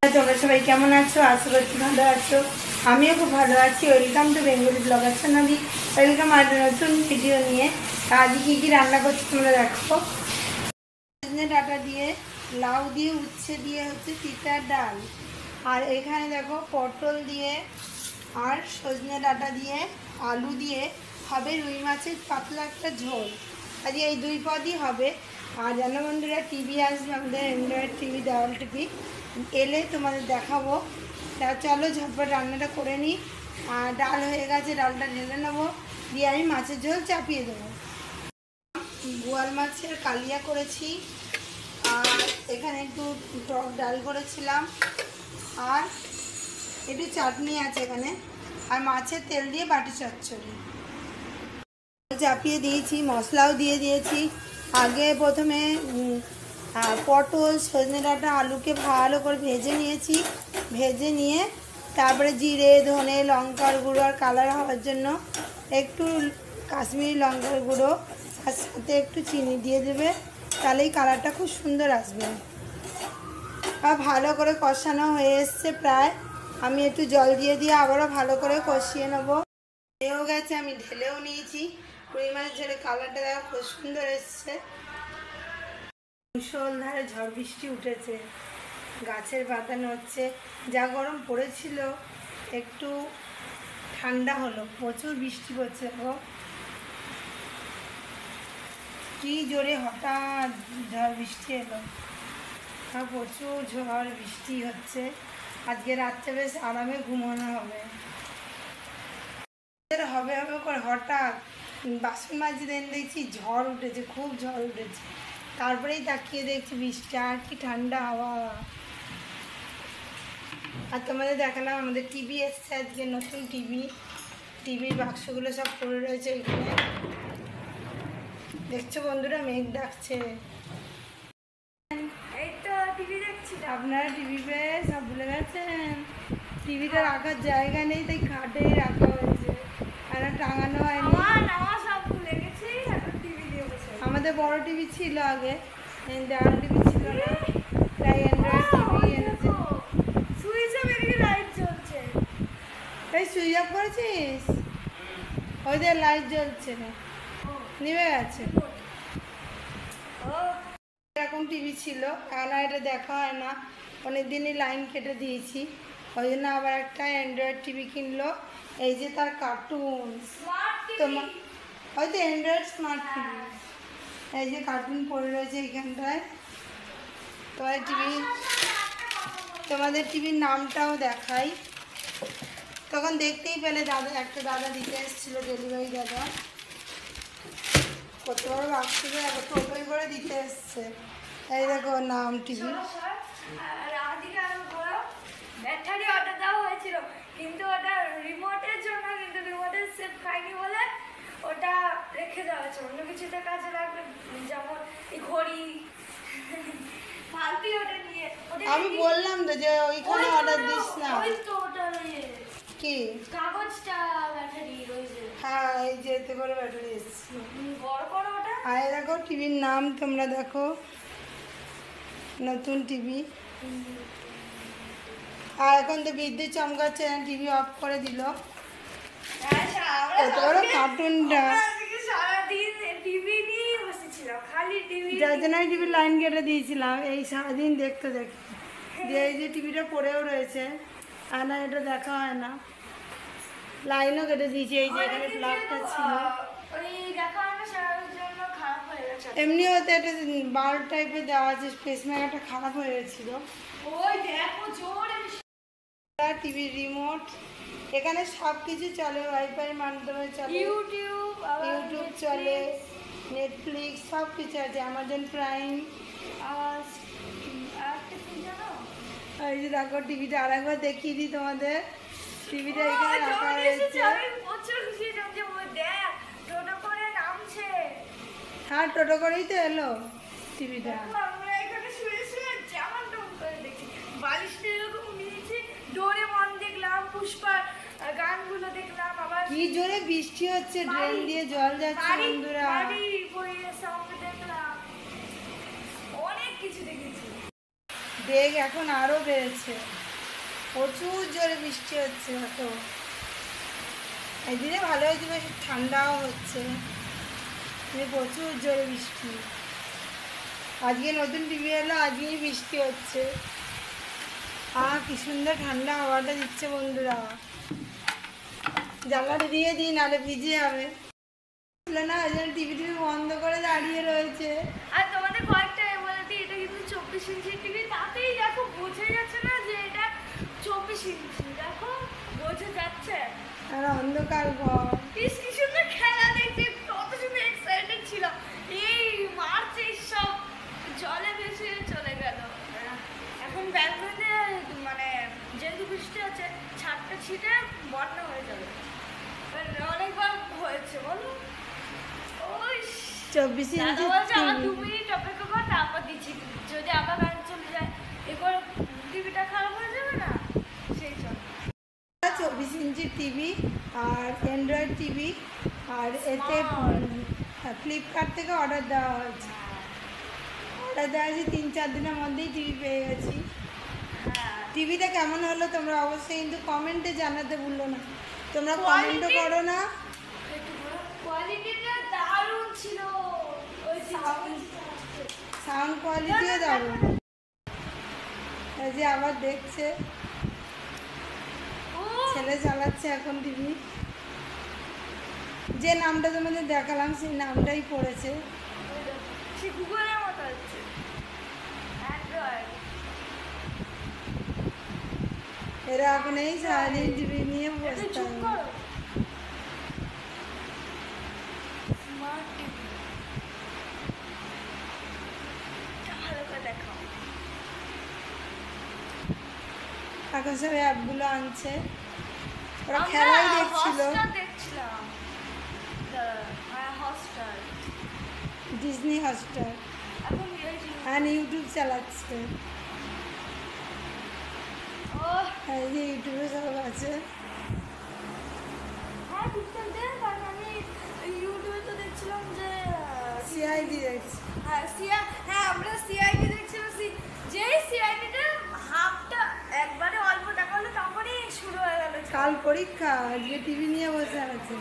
তোমরা সবাই কেমন আছো? আশা করছি ভালো আছো। আমিও খুব ভালো আছি। Welcome to Bengali blogger channel. Welcome আর নতুন ভিডিও নিয়ে। আজ কি রান্না করছি তোমরা দেখো। সজনে ডাঁটা দিয়ে, লাউ দিয়ে, উচ্ছে দিয়ে হচ্ছে তিতার ডাল। আর এখানে দেখো পটল দিয়ে আর সজনে ডাঁটা দিয়ে আলু দিয়ে হবে রুই মাছের পাতলা একটা ঝোল। আজ এই দুই পদই হবে। আর জানো বন্ধুরা, টিভি আসবে, আমাদের অ্যান্ড্রয়েড টিভি, দেওয়াল টিভি এলে তোমাদের দেখাবো। তা চলো ঝটপট রান্নাটা করে নিই। আর ডাল হয়ে গেছে, ডালটা ঢেলে নেবো, দিয়ে আমি মাছের ঝোল চাপিয়ে দেবো। বোয়াল মাছের কালিয়া করেছি, আর এখানে একটু টক ডাল করেছিলাম, আর একটু চাটনি আছে এখানে, আর মাছের তেল দিয়ে বাটি চচ্চড়ি চাপিয়ে দিয়েছি। মশলাও দিয়ে দিয়েছি। আগে প্রথমে পটল, সজনে ডাঁটা, আলুকে ভালো করে ভেজে নিয়েছি। ভেজে নিয়ে তারপরে জিরে, ধনে, লঙ্কার গুঁড়ো আর কালার হওয়ার জন্য একটু কাশ্মীরি লঙ্কার গুঁড়ো আর সাথে একটু চিনি দিয়ে দেবে, তাহলেই কালারটা খুব সুন্দর আসবে। আর ভালো করে কষানো হয়ে এসছে প্রায়। আমি একটু জল দিয়ে আবারও ভালো করে কষিয়ে নেবো। হয়েও গেছে, আমি ঢেলেও নিয়েছি। রুই মাছ ঝোলে কালারটা দেখো খুব সুন্দর এসছে। মুষলধারে ঝড় বৃষ্টি উঠেছে, গাছের পাতা নড়ছে। যা গরম পড়েছিল একটু ঠান্ডা হলো। প্রচুর বৃষ্টি পড়ছে দেখো, কি জোরে হঠাৎ ঝড় বৃষ্টি এলো। আর প্রচুর ঝড় বৃষ্টি হচ্ছে। আজকে রাত্রে বেশ আরামে ঘুমানো হবে। হবে হবে করে হঠাৎ বাসন মাঝে দেন দেখছি ঝড় উঠেছে, খুব ঝড় উঠেছে। তারপরেই তাকিয়ে দেখছি বৃষ্টি, আর কি ঠান্ডা হাওয়া। আর তোমাদের দেখালাম আমাদের টিভি এসছে আজকে, নতুন টিভির বাক্সগুলো সব পড়ে রয়েছে এখানে। দেখছো বন্ধুরা, মেঘ ডাকছে। এই তো টিভি দেখছি। আপনারা টিভিতে সব ভুলে গেছেন। টিভিতে রাখার জায়গা নেই, তাই খাটেই রাখা হয়েছে, আর টাঙানো হয়নি। সব ভুলে গেছি, এখন টিভি দিয়ে বসে। আমাদের বড় টিভি ছিল আগে, দেওয়াল টিভি ছিল না, তাই অ্যান্ড্রয়েড টিভি এনেছে। সুইচ অফ এদিকে লাইট জ্বলছে। তাই সুইচ অফ করেছিস? ওই যে লাইট জ্বলছে না, নিভে গেছে। এরকম টিভি ছিল, এখন আর এটা দেখা হয় না। অনেক দিনই লাইন কেটে দিয়েছি, ওই জন্য আবার একটা অ্যান্ড্রয়েড টিভি কিনলো। এই যে তার কার্টুন, তোমার হয়তো অ্যান্ড্রয়েড স্মার্ট টিভি। এই যে কার্টুন পড়ে রয়েছে এইখানটায়। তোমাদের টিভির নামটাও দেখাই। তখন দেখতেই পেলে, একটা দাদা দিতে এসেছিলো, ডেলিভারি দাদা। কত বড় বাক্স টোটোই করে দিতে এসছে। এই দেখো নাম টিভি। ব্যাটারি অর্ডার দেওয়া হয়েছিল, কিন্তু ওটা রিমোটের জন্য, কিন্তু রিমোটের সেট খাইনি বলে ওটা রেখে দেওয়া হয়েছে। অন্য কিছুতে কাজে লাগবে, যেমন এই ঘড়ি ফালতু ওটা নিয়ে। আমি বললাম তো যে ওইখানে অর্ডার দিস না। ওই তো ওটা কি কাগজটা ব্যাটারি রয়েছে। হ্যাঁ, এই যে এতে করে ব্যাটারি এসছে। বড় বড় ওটা। আর দেখো টিভির নাম তোমরা দেখো, নতুন টিভি। আর এখন তো বিদ্যুৎ চমকাচ্ছে, টিভি অফ করে দিল। কত বড় কার্টুনটা। সারাদিন টিভি নিয়ে বসেছিলাম, খালি টিভি। যার জন্য আমি টিভির লাইন কেটে দিয়েছিলাম, এই সারাদিন দেখতে দেখতে। দিয়ে এই যে টিভিটা পড়েও রয়েছে, আর না এটা দেখা হয় না। লাইনও কেটে দিয়েছি, এই যে এখানে প্লাগটা ছিল। এমনি হয়তো একটা বাল্ব টাইপের দেওয়া আছে, পেসমেকারটা খারাপ হয়ে গেছিল। টিভির রিমোট, এখানে সব কিছু চলে, ওয়াইফাই মাধ্যমে চলে, ইউটিউব চলে, নেটফ্লিক্স সব কিছু আছে, অ্যামাজন প্রাইম। এই যে দেখো টিভিটা আরেকবার দেখিয়ে দিই তোমাদের। টিভিটা এখানে রাখা হয়েছে। হ্যাঁ, টোটো করেই তো এলো টিভিটা। গানগুলো দেখলাম, আবার কি জোরে বৃষ্টি হচ্ছে, ড্রেন দিয়ে জল যাচ্ছে বন্ধুরা। দেখলাম অনেক কিছু দেখেছি। বেগ এখন আরও বেড়েছে, প্রচুর জোরে বৃষ্টি হচ্ছে এত। এই দিনে ভালো হয়েছে, বেশ ঠান্ডাও হচ্ছে, প্রচুর জোরে বৃষ্টি। আজকে নতুন টিভি এলো, আজকেই বৃষ্টি হচ্ছে। কি সুন্দর ঠান্ডা হাওয়াটা দিচ্ছে বন্ধুরা। জানলাটা দিয়ে দিই, নাহলে ভিজে যাবে না। ওই জন্য টিভি বন্ধ করে দাঁড়িয়ে রয়েছে। আর তোমাদের কয়েকটা বলে দিই, এটা কিন্তু 24 ইঞ্চি টিভি, তাতেই দেখো বোঝা যাচ্ছে না যে এটা 24 ইঞ্চি। দেখো বোঝা যাচ্ছে। আর অন্ধকার ঘর। কি সুন্দর খেলা দেখতে, কত সুন্দর এক্সাইটেড ছিল। এই মার্চে সব জলে ভেসে চলে গেল। এখন ব্যালকনিতে মানে যেহেতু বৃষ্টি হচ্ছে, ছাদটা ছিটে বন্যা হয়ে যাবে। অনেকবার হয়েছে বলো। ওই 24 ইঞ্চি আমার 2 মিনিট অপেক্ষা কর, তারপর দিচ্ছি। যদি আবার কারেন্ট চলে যায়, এরপর টিভিটা খারাপ হয়ে যাবে না, সেই জন্য। 24 ইঞ্চি টিভি আর অ্যান্ড্রয়েড টিভি, আর এতে ফ্লিপকার্ট থেকে অর্ডার দেওয়া হয়েছে। অর্ডার দেওয়া হয়েছে 3-4 দিনের মধ্যেই টিভি পেয়ে গেছি। টিভিটা কেমন হলো তোমরা অবশ্যই কিন্তু কমেন্টে জানাতে ভুলো না। তোমরা কমেন্টও করো না। কোয়ালিটিটা দারুণ ছিল। ওই সাউন্ড কোয়ালিটিও দারুণ। এই যে আবার দেখছে, ছেলে চালাচ্ছে এখন টিভি। যে নামটা তোমাদের দেখালাম সেই নামটাই পড়েছে। গুগলের মতো হচ্ছে অ্যান্ড্রয়েড। এরা এখন এই সারাদিন টিভি নিয়ে বসে থাকে। স্মার্ট টিভি ভালো করে দেখাও। এখন সব অ্যাপগুলো আনছে, ওরা খেলাই দেখছিল। দেখছিলাম হটস্টার, ডিজনি হটস্টার, এখন আর ইউটিউব চালাচ্ছে। এই যে ইউটিউবে সব আছে। হ্যাঁ ঠিকঠাক দেখ, কারণ আমি ইউটিউবে তো দেখছিলাম যে সিআইডি দেখছি। হ্যাঁ আমরা সিআইডি দেখছিলাম। যেই সিআইডিটা হাফটা একবারে অল্প দেখা হলো, তারপরে শুরু হয়ে গেল। কাল পরীক্ষা, আজকে টিভি নিয়ে বসে আছে।